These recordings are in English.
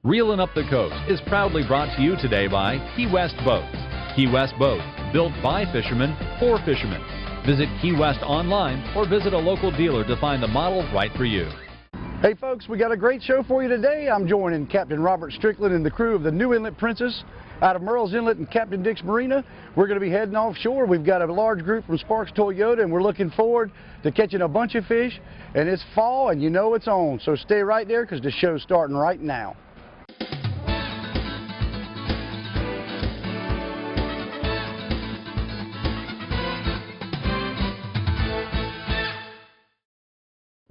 Reelin' Up the Coast is proudly brought to you today by Key West Boats. Key West Boats, built by fishermen for fishermen. Visit Key West online or visit a local dealer to find the model right for you. Hey folks, we got a great show for you today. I'm joining Captain Robert Strickland and the crew of the new Inlet Princess out of Merle's Inlet and Captain Dick's Marina. We're going to be heading offshore. We've got a large group from Sparks Toyota, and we're looking forward to catching a bunch of fish. And it's fall, and you know it's on. So stay right there because the show's starting right now.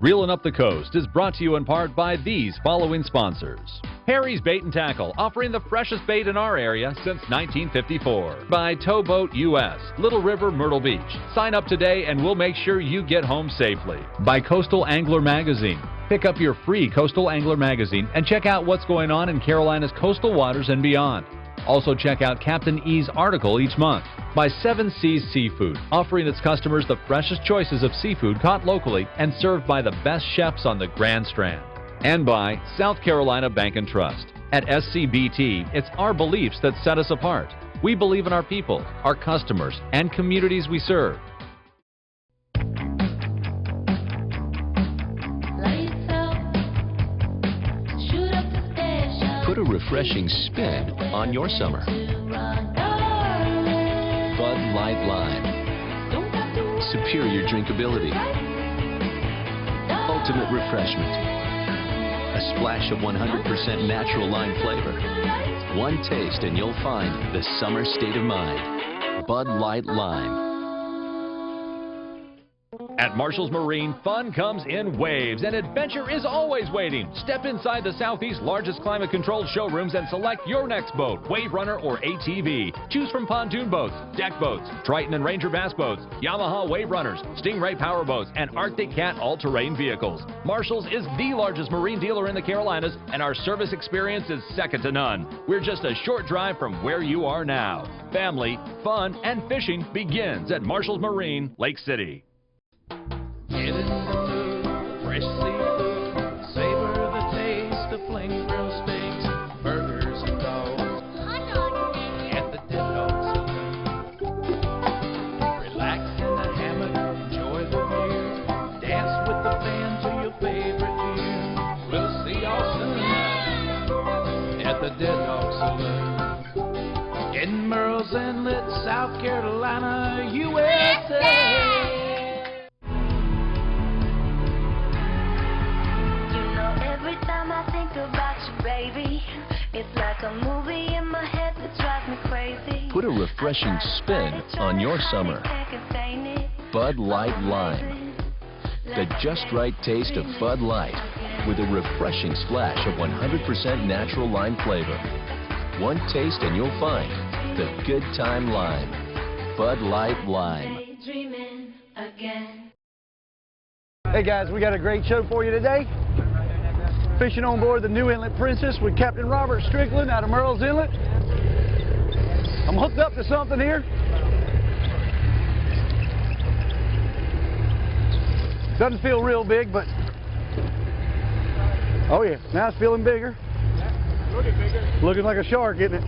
Reelin' Up the Coast is brought to you in part by these following sponsors. Harry's Bait and Tackle, offering the freshest bait in our area since 1954. By Towboat US, Little River, Myrtle Beach. Sign up today and we'll make sure you get home safely. By Coastal Angler Magazine. Pick up your free Coastal Angler Magazine and check out what's going on in Carolina's coastal waters and beyond. Also check out Captain E's article each month. By 7 Seas Seafood, offering its customers the freshest choices of seafood caught locally and served by the best chefs on the Grand Strand. And by South Carolina Bank and Trust. At SCBT, it's our beliefs that set us apart. We believe in our people, our customers, and communities we serve. Put a refreshing spin on your summer. Bud Light Lime. Superior drinkability. Ultimate refreshment. A splash of 100% natural lime flavor. One taste and you'll find the summer state of mind. Bud Light Lime. At Marshall's Marine, fun comes in waves, and adventure is always waiting. Step inside the Southeast's largest climate-controlled showrooms and select your next boat, Wave Runner or ATV. Choose from pontoon boats, deck boats, Triton and Ranger bass boats, Yamaha Wave Runners, Stingray power boats, and Arctic Cat all-terrain vehicles. Marshall's is the largest marine dealer in the Carolinas, and our service experience is second to none. We're just a short drive from where you are now. Family, fun, and fishing begins at Marshall's Marine, Lake City. Get in the mood, fresh seafood, savor the taste of flame grilled steaks, burgers and dogs, at the Dead Dog Saloon. Relax in the hammock, enjoy the view, dance with the band to your favorite tune. We'll see y'all soon at the Dead Dog Saloon in Merle's Inlet, South Carolina, USA. Baby, it's like a movie in my head that drives me crazy. Put a refreshing spin on your summer. Bud Light Lime. The just right taste of Bud Light with a refreshing splash of 100% natural lime flavor. One taste and you'll find the good time lime. Bud Light Lime. Hey guys, we got a great show for you today. Fishing on board the new Inlet Princess with Captain Robert Strickland out of Merle's Inlet. I'm hooked up to something here. Doesn't feel real big, but oh yeah, now it's feeling bigger. Looking bigger. Looking like a shark, isn't it?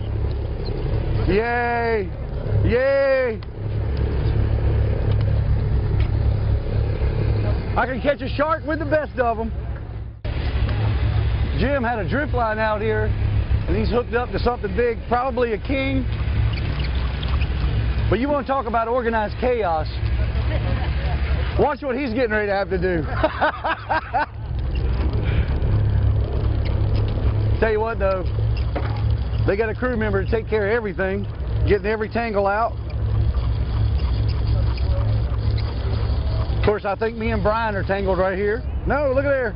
Yay! Yay! I can catch a shark with the best of them. Jim had a drift line out here, and he's hooked up to something big, probably a king. But you want to talk about organized chaos. Watch what he's getting ready to have to do. Tell you what, though, they got a crew member to take care of everything, getting every tangle out. Of course, I think me and Brian are tangled right here. No, look at there.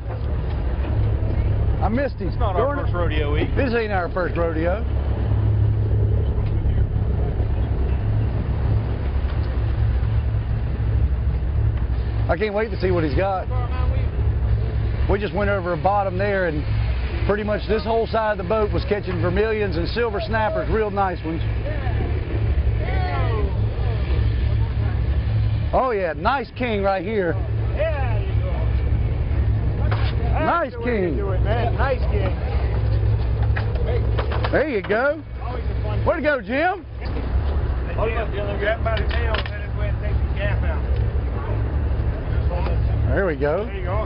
I missed him. It's not our first rodeo week. This ain't our first rodeo. I can't wait to see what he's got. We just went over a bottom there, and pretty much this whole side of the boat was catching vermilions and silver snappers, real nice ones. Oh yeah, nice king right here. Yeah, you go. Nice king. Do it, man. Nice king. There you go. Always a fun. Way to go, Jim. Hold up, Jim. Grab him by the tail and then go ahead and take the gap out. There we go. There you go.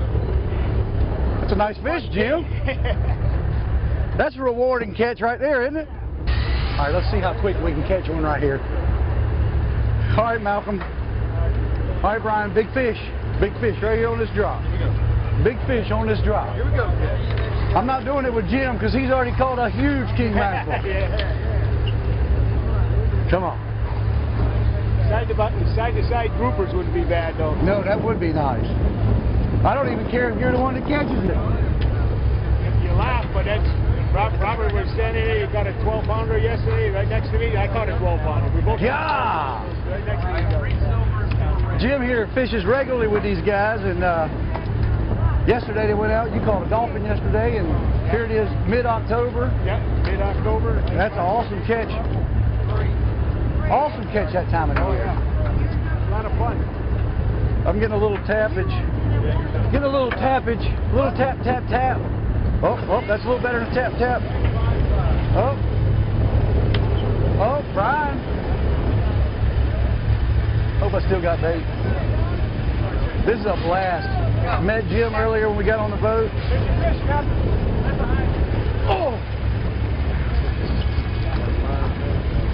That's a nice fish, Jim. That's a rewarding catch right there, isn't it? All right, let's see how quick we can catch one right here. All right, Malcolm. All right, Brian, big fish. Big fish right here on this drop. Big fish on this drop. Here we go. I'm not doing it with Jim because he's already caught a huge king mackerel. Come on. Side-to-side groupers wouldn't be bad, though. No, that would be nice. I don't even care if you're the one that catches it. You laugh, but that's... Robert was standing there, he caught a 12-pounder yesterday, right next to me. I caught a 12-pounder. We both Yeah! right next to each other. Jim here fishes regularly with these guys, and yesterday they went out. You caught a dolphin yesterday, and here it is, mid-October. Yep, mid-October. That's an awesome catch. Awesome catch that time of Oh, year. yeah. A lot of fun. I'm getting a little tappage. Getting a little tappage. A little tap, tap, tap. Oh, that's a little better than tap, tap. Oh, Brian. Hope I still got bait. This is a blast. Met Jim earlier when we got on the boat. Oh!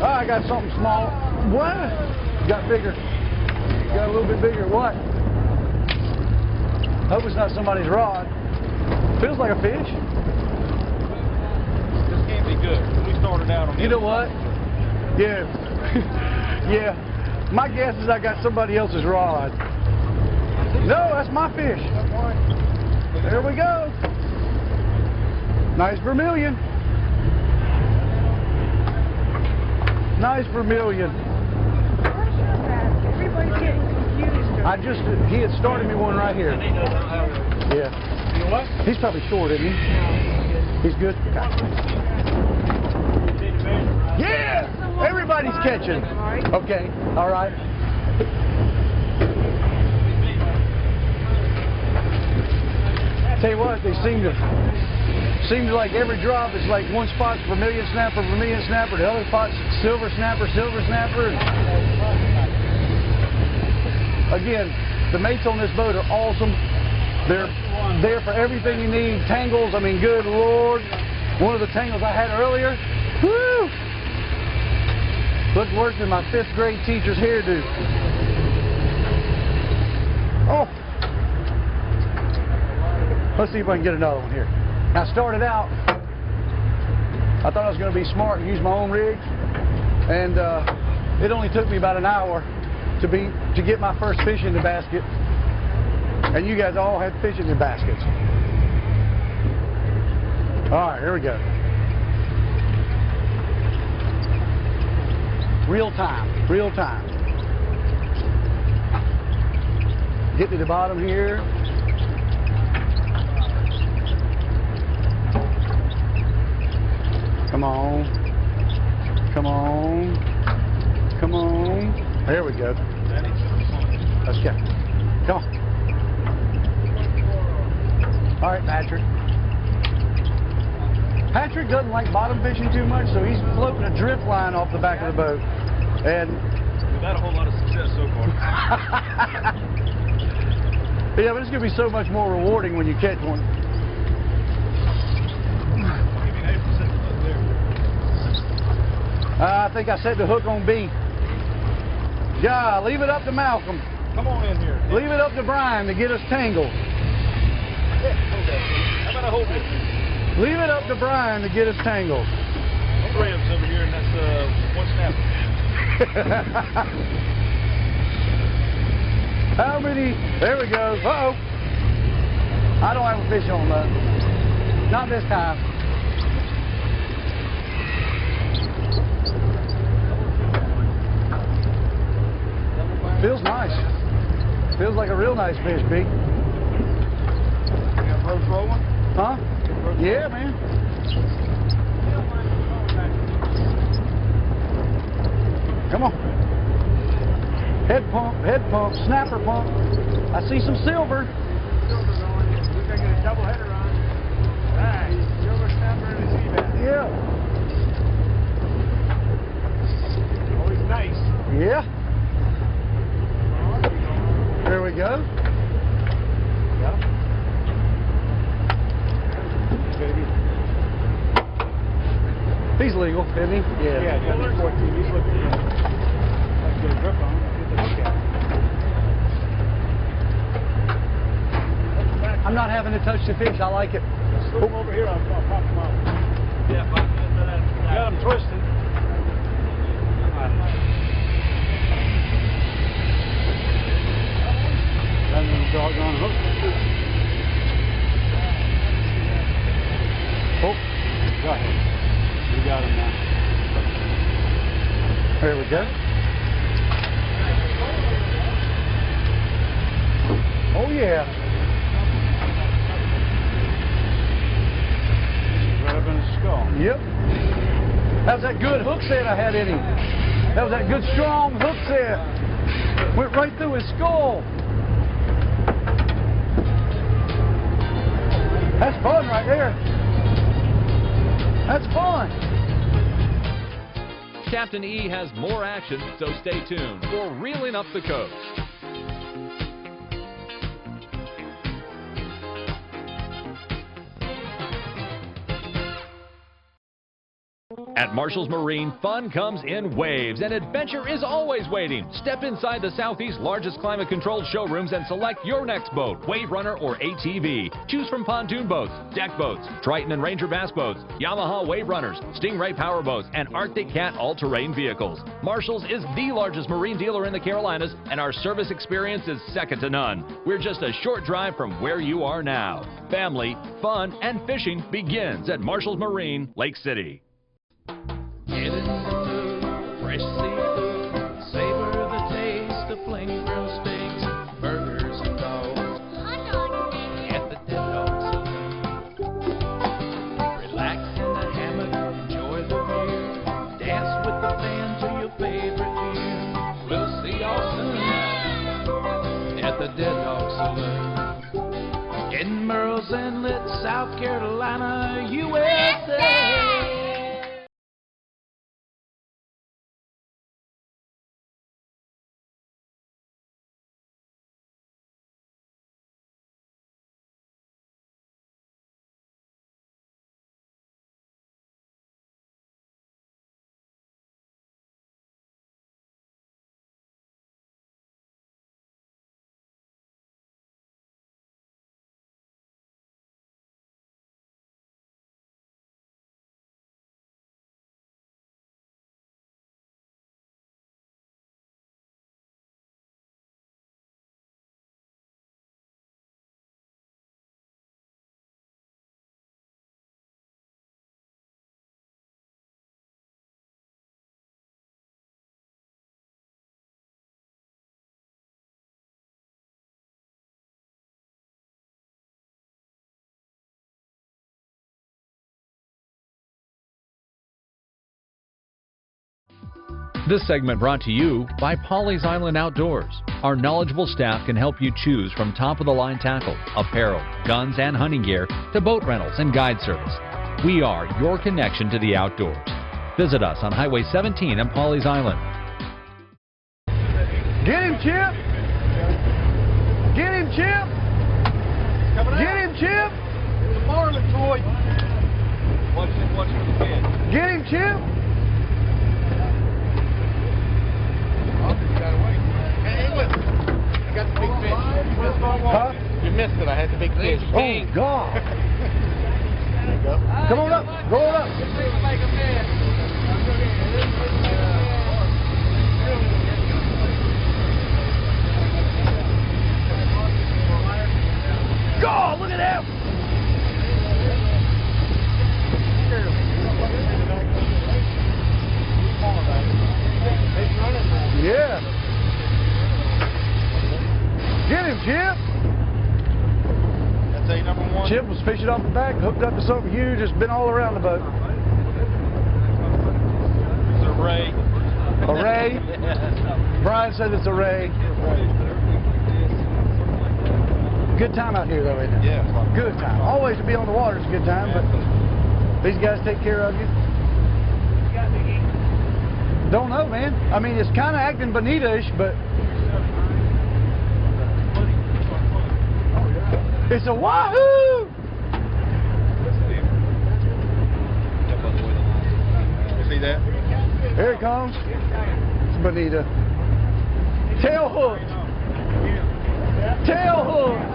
Oh, I got something small. What? Got bigger. Got a little bit bigger. What? Hope it's not somebody's rod. Feels like a fish. This can't be good. We started out on You know what? Yeah. Yeah. My guess is I got somebody else's rod. No, that's my fish. There we go. Nice vermilion. Nice vermilion. Everybody's getting confused. He had started me one right here. Yeah. You know what? He's probably short, isn't he? He's good? Yeah! Everybody's catching. Okay, all right. Tell you what, they seem to like every drop is like one spot's vermilion snapper, the other spot's silver snapper. Again, the mates on this boat are awesome. They're there for everything you need. Tangles, I mean, good Lord. One of the tangles I had earlier, woo! Looked worse than my 5th grade teacher's hairdo. Oh! Let's see if I can get another one here. Now, I started out, I thought I was going to be smart and use my own rig, and it only took me about an hour to get my first fish in the basket, and you guys all had fish in your baskets. All right, here we go. Real time. Get to the bottom here. Come on. There we go. Let's go. Come on. All right, Patrick. Patrick doesn't like bottom fishing too much, so he's floating a drift line off the back of the boat. And We've had a whole lot of success so far. yeah, but it's going to be so much more rewarding when you catch one. I think I set the hook on B. Yeah, leave it up to Malcolm. Come on in here. Leave it up to Brian to get us tangled. How about I hold this? Leave it up to Brian to get us tangled. Rams over here, and that's one snapper. How many? There we go. Uh-oh. I don't have a fish on though. Not this time. Feels nice. Feels like a real nice fish, B. You got ropes rolling? Huh? Yeah, man. Come on. Head pump, snapper pump. I see some silver. Silver's on. We're going to get a double header on. Nice. Silver snapper and a sea bass. Yeah. legal, isn't he? Yeah, got the 14. He's looking at it. Let's get a grip on him. Get the hook out. I'm not having to touch the fish. I like it. Slip him over here. I'll pop him out. Yeah, pop him into that. Got him twisted. That doggone hook. Oh, got him. We got him now. There we go. Oh yeah. Right up in his skull. Yep. That was that good hook set I had in him. That was that good strong hook set. Went right through his skull. That's fun right there. That's fun. Captain E has more action, so stay tuned for Reeling Up the Coast. At Marshall's Marine, fun comes in waves, and adventure is always waiting. Step inside the Southeast's largest climate-controlled showrooms and select your next boat, Wave Runner or ATV. Choose from pontoon boats, deck boats, Triton and Ranger bass boats, Yamaha Wave Runners, Stingray power boats, and Arctic Cat all-terrain vehicles. Marshall's is the largest marine dealer in the Carolinas, and our service experience is second to none. We're just a short drive from where you are now. Family, fun, and fishing begins at Marshall's Marine, Lake City. Get in the mood, fresh seafood, savor the taste of flame grilled steaks, burgers and dogs, at the Dead Dog Saloon. Relax in the hammock, enjoy the view, dance with the band to your favorite tune. We'll see y'all soon at the Dead Dog Saloon. In Merle's Inlet, South Carolina, USA. This segment brought to you by Pawleys Island Outdoors. Our knowledgeable staff can help you choose from top-of-the-line tackle, apparel, guns, and hunting gear to boat rentals and guide service. We are your connection to the outdoors. Visit us on Highway 17 in Pawleys Island. Get him, Chip! Get him, Chip! Get him, Chip! It's a marlin, Troy. Watch for the fish. Get him, Chip! I got the big fish. Huh? You missed it. I had the big fish. Oh, God. There you go. Come on up. Go on up. God, look at that. Yeah. Get him, Chip. That's a number one. Chip was fishing off the back, hooked up to something huge, it's been all around the boat. It's a ray. A ray? Brian said it's a ray. Good time out here, though, isn't it? Yeah. Good time. Always to be on the water is a good time, but these guys take care of you. Don't know, man. I mean, it's kind of acting bonita-ish, but it's a wahoo! that. Here it comes. It's bonita. Tail hooked. Tail hooked.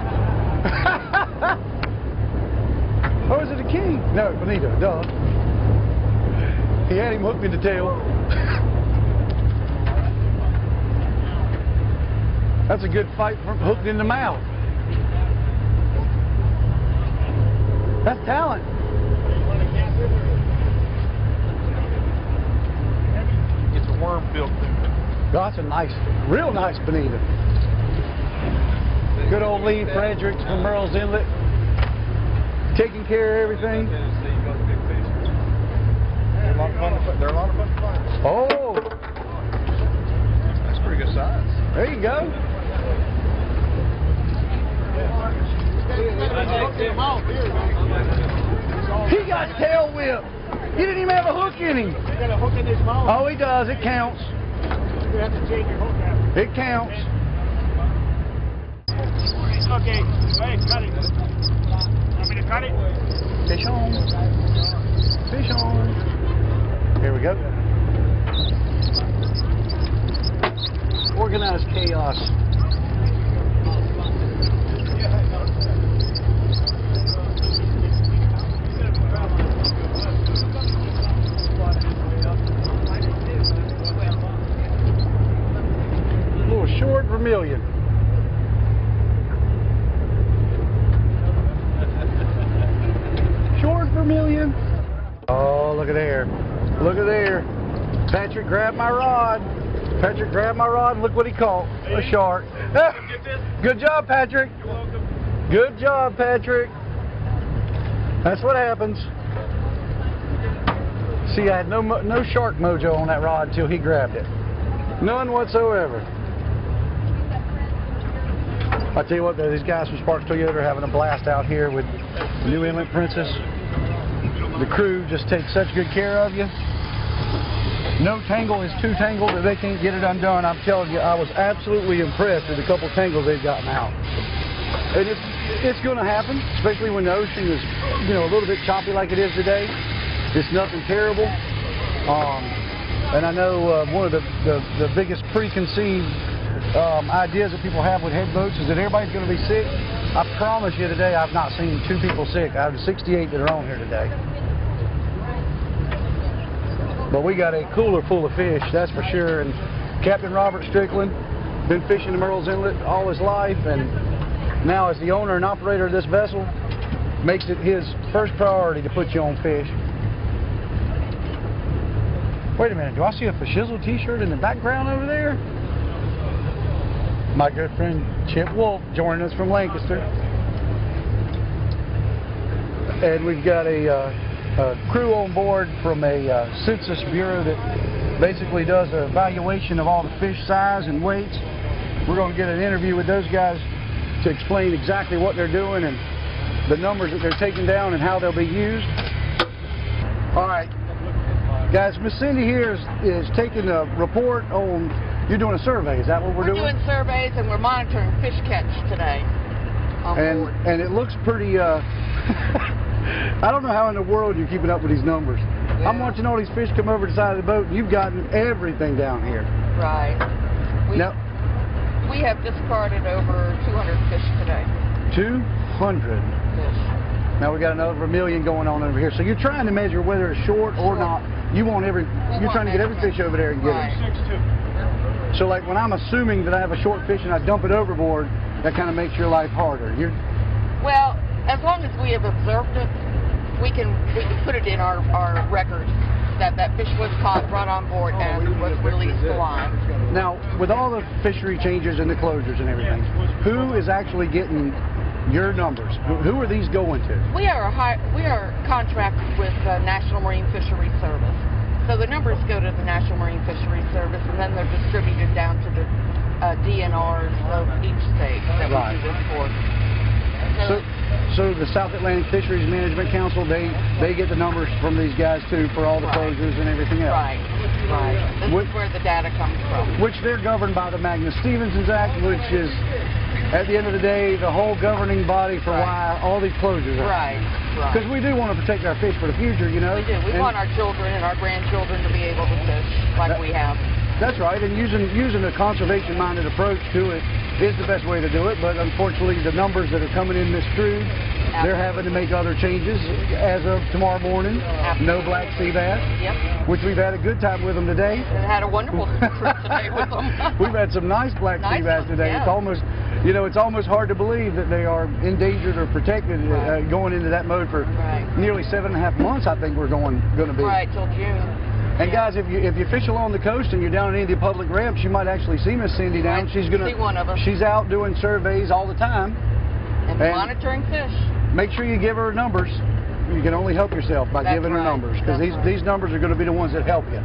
Oh, is it a king? No, bonita, duh. He had him hooked in the tail. That's a good fight for hooked in the mouth. That's talent. It's a worm built through it. That's a nice, real nice bonita. Good old Lee Fredericks from Merle's Inlet, taking care of everything. They're a lot of fun to find. Oh, That's pretty good size. there you go. He got tail whipped. He didn't even have a hook in him. You got a hook in his mouth. Oh, he does. It counts. You have to change your hook after. It counts. Okay, hey, cut it. Want me to cut it? Fish on. Fish on. Here we go. Organized chaos. A little short vermilion. Short vermilion. Oh, look at there. Look at there. Patrick grabbed my rod. Patrick grabbed my rod and look what he caught. A shark. Good job, Patrick. You're welcome. Good job, Patrick. That's what happens. See, I had no shark mojo on that rod until he grabbed it. None whatsoever. I tell you what, though, these guys from Sparks Toyota are having a blast out here with the new Inlet Princess. The crew just takes such good care of you. No tangle is too tangled that they can't get it undone. I'm telling you, I was absolutely impressed with the couple tangles they've gotten out. And it's going to happen, especially when the ocean is, a little bit choppy like it is today. It's nothing terrible. And I know one of the biggest preconceived ideas that people have with head boats is that everybody's going to be sick. I promise you today I've not seen 2 people sick out of the 68 that are on here today. But we got a cooler full of fish, that's for sure. And Captain Robert Strickland, been fishing the Merle's Inlet all his life, and now as the owner and operator of this vessel, makes it his first priority to put you on fish. Wait a minute, do I see a Fashizzle t-shirt in the background over there? My good friend Chip Wolf joining us from Lancaster. And we've got a crew on board from a census bureau that basically does an evaluation of all the fish size and weights. We're going to get an interview with those guys to explain exactly what they're doing and the numbers that they're taking down and how they'll be used. All right, guys, Miss Cindy here is taking a report on, you're doing a survey, is that what we're doing? We're doing surveys and we're monitoring fish catch today on board. And it looks pretty, I don't know how in the world you're keeping up with these numbers. Yeah. I'm watching all these fish come over the side of the boat and you've gotten everything down here. Right. We have discarded over 200 fish today. 200. Fish. Now we got another vermilion going on over here. So you're trying to measure whether it's short or not. You want you're trying to get every fish over there and get it. So like when I'm assuming that I have a short fish and I dump it overboard, that kind of makes your life harder. Well, as long as we have observed it, we can put it in our record that fish was caught, brought on board, and was released to line. Now, with all the fishery changes and the closures and everything, who is actually getting your numbers? Who are these going to? We are contracted with National Marine Fisheries Service. So the numbers go to the National Marine Fisheries Service, and then they're distributed down to the DNRs of each state that we do this for. So the South Atlantic Fisheries Management Council, they get the numbers from these guys too for all the closures and everything else. Right. This is where the data comes from. Which they're governed by the Magnus-Stevens Act, which is at the end of the day, the whole governing body for why all these closures are. Right. Because we do want to protect our fish for the future, you know. We do. We want our children and our grandchildren to be able to fish like we have. That's right, and using a conservation-minded approach to it is the best way to do it, but unfortunately the numbers that are coming in this crude, they're having to make other changes as of tomorrow morning. Absolutely. No black sea bass, which we've had a good time with them today. And had a wonderful trip today with them. We've had some nice black sea bass today. Yeah. It's almost, you know, it's almost hard to believe that they are endangered or protected going into that mode for nearly 7.5 months. I think we're going to be. Right, till June. And guys, if you fish along the coast and you're down in any of the public ramps, you might actually see Miss Cindy down. She's see one of them. She's out doing surveys all the time. And monitoring fish. Make sure you give her numbers. You can only help yourself by giving her numbers, because these numbers are going to be the ones that help you.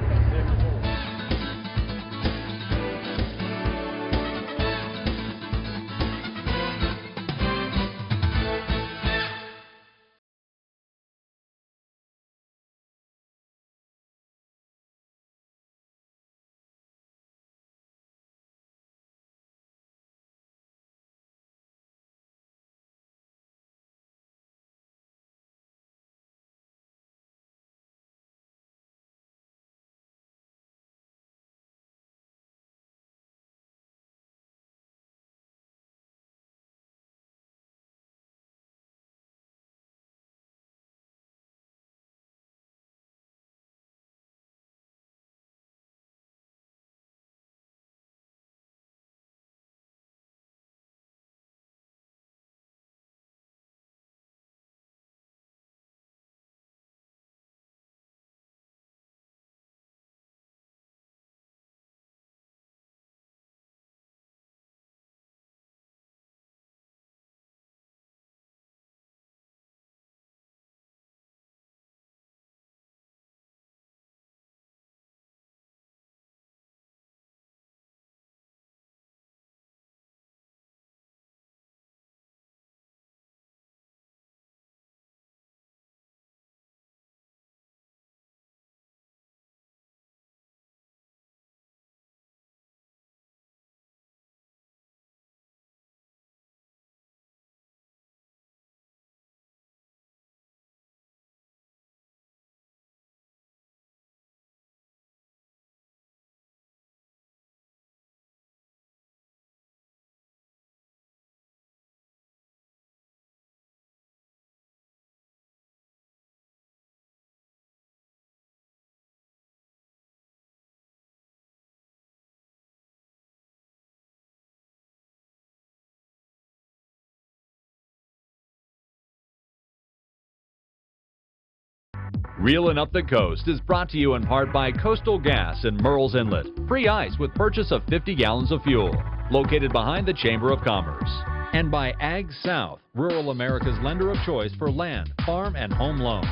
Reelin' Up the Coast is brought to you in part by Coastal Gas in Murrells Inlet. Free ice with purchase of 50 gallons of fuel. Located behind the Chamber of Commerce. And by Ag South, rural America's lender of choice for land, farm, and home loans.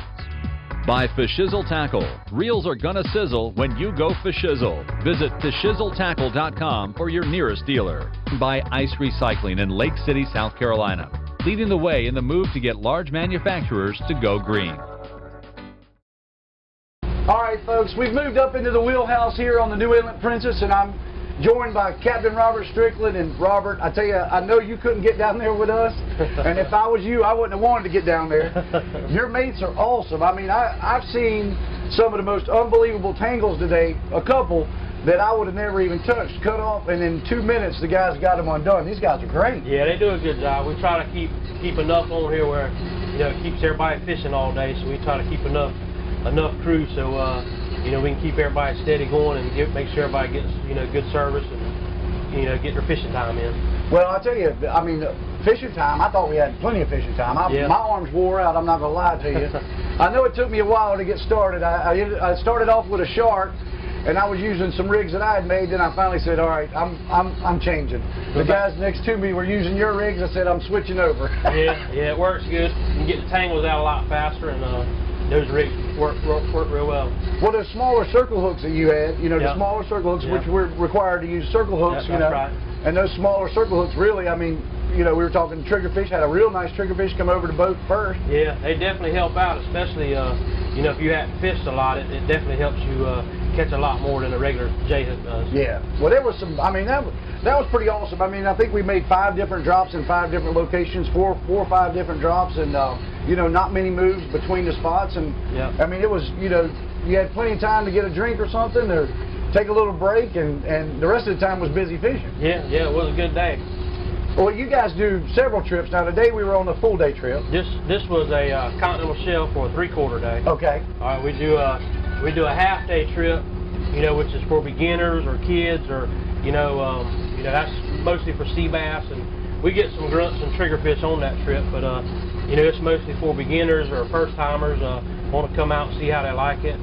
By Fishizzle Tackle. Reels are gonna sizzle when you go Fishizzle. Visit fishizzletackle.com for your nearest dealer. By Ice Recycling in Lake City, South Carolina. Leading the way in the move to get large manufacturers to go green. All right, folks, we've moved up into the wheelhouse here on the new Inlet Princess, and I'm joined by Captain Robert Strickland. And Robert, I tell you, I know you couldn't get down there with us, and if I was you, I wouldn't have wanted to get down there. Your mates are awesome. I mean, I've seen some of the most unbelievable tangles today, a couple that I would have never even touched, cut off, and in 2 minutes the guys got them undone. These guys are great. Yeah, they do a good job. We try to keep enough on here where, you know, it keeps everybody fishing all day, so we try to keep enough crew so you know, we can keep everybody steady going and make sure everybody gets, you know, good service and, you know, get their fishing time in. Well, I tell you, I mean, fishing time, I thought we had plenty of fishing time. My arms wore out, I'm not going to lie to you. I know it took me a while to get started. I started off with a shark, and I was using some rigs that I had made. Then I finally said, all right, I'm changing. The guys next to me were using your rigs. I said, I'm switching over. yeah, it works good. You can get the tangles out a lot faster, and those rigs work real well. Well, those smaller circle hooks that you had, you know, the smaller circle hooks, which we're required to use circle hooks, you know, and those smaller circle hooks really, I mean, you know, we were talking triggerfish, had a real nice triggerfish come over the boat first. Yeah, they definitely help out, especially, you know, if you haven't fished a lot, it definitely helps you catch a lot more than a regular J-hook does. Yeah. Well, there was some. I mean, that was pretty awesome. I mean, I think we made 5 different drops in 5 different locations, four or five different drops, and you know, not many moves between the spots. And I mean, it was, you know, you had plenty of time to get a drink or something, or take a little break, and the rest of the time was busy fishing. Yeah, it was a good day. Well, you guys do several trips. Now, today we were on a full day trip. This was a continental shelf for a 3/4 day. Okay. All right, we do a half day trip, you know, which is for beginners or kids, or you know that's mostly for sea bass, and we get some grunts and triggerfish on that trip, but you know, it's mostly for beginners or first timers want to come out and see how they like it.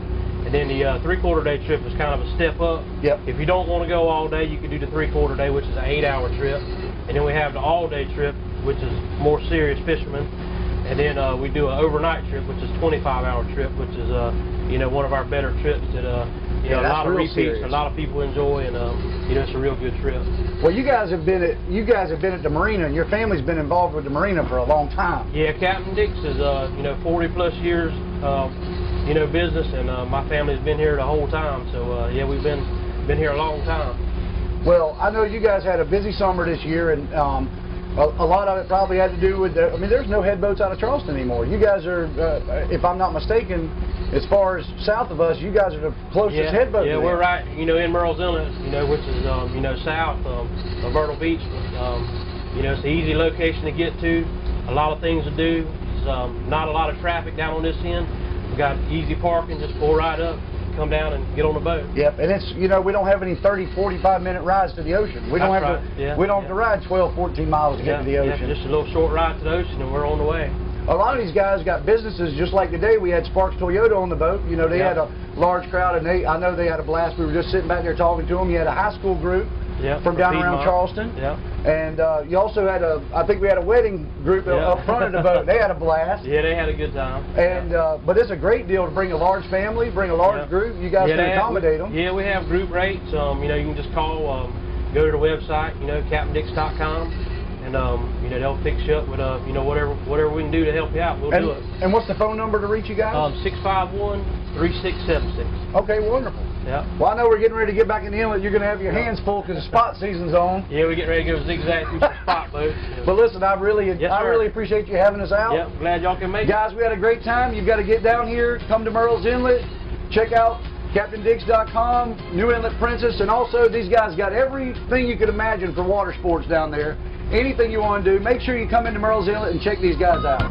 And then the 3/4 day trip is kind of a step up. Yep. If you don't want to go all day, you can do the 3/4 day, which is an 8-hour trip. And then we have the all day trip, which is more serious fishermen. And then we do an overnight trip, which is a 25-hour trip, which is you know, one of our better trips that you know, a lot of repeats, a lot of people enjoy, and you know, it's a real good trip. Well, you guys have been at the marina, and your family's been involved with the marina for a long time. Yeah, Captain Dick's is you know, 40+ years you know, business, and my family's been here the whole time. So yeah, we've been here a long time. Well, I know you guys had a busy summer this year, and a lot of it probably had to do with I mean, there's no head boats out of Charleston anymore. You guys are, if I'm not mistaken, as far as south of us, you guys are the closest head boat. Yeah, we're right, you know, in Merle's Inlet, you know, which is you know, south of Myrtle Beach. You know, it's an easy location to get to. A lot of things to do. It's not a lot of traffic down on this end. We got easy parking. Just pull right up, come down and get on the boat. Yep, and it's, you know, we don't have any 30, 45-minute rides to the ocean. We don't have to ride 12, 14 miles to get to the ocean. Yeah, just a little short ride to the ocean, and we're on the way. A lot of these guys got businesses, just like today. We had Sparks Toyota on the boat. You know, they had a large crowd, and I know they had a blast. We were just sitting back there talking to them. You had a high school group from down around Charleston. And you also had I think we had a wedding group up front of the boat. They had a blast. Yeah, they had a good time. And but it's a great deal to bring a large family, bring a large group. You guys can accommodate them. Yeah, we have group rates. You know, you can just call, go to the website, you know, CaptainDix.com. And you know, they'll fix you up with you know, whatever we can do to help you out, we'll do it. And what's the phone number to reach you guys? 651-3676. Okay, wonderful. Yeah. Well, I know we're getting ready to get back in the inlet. You're going to have your hands full because the spot season's on. Yeah, we're getting ready to go zigzag through some spot boats. But listen, I really appreciate you having us out. Yeah, glad y'all can make it. Guys, we had a great time. You've got to get down here, come to Merle's Inlet, check out CaptainDix.com, New Inlet Princess, and also these guys got everything you could imagine for water sports down there. Anything you want to do, make sure you come into Merle's Inlet and check these guys out.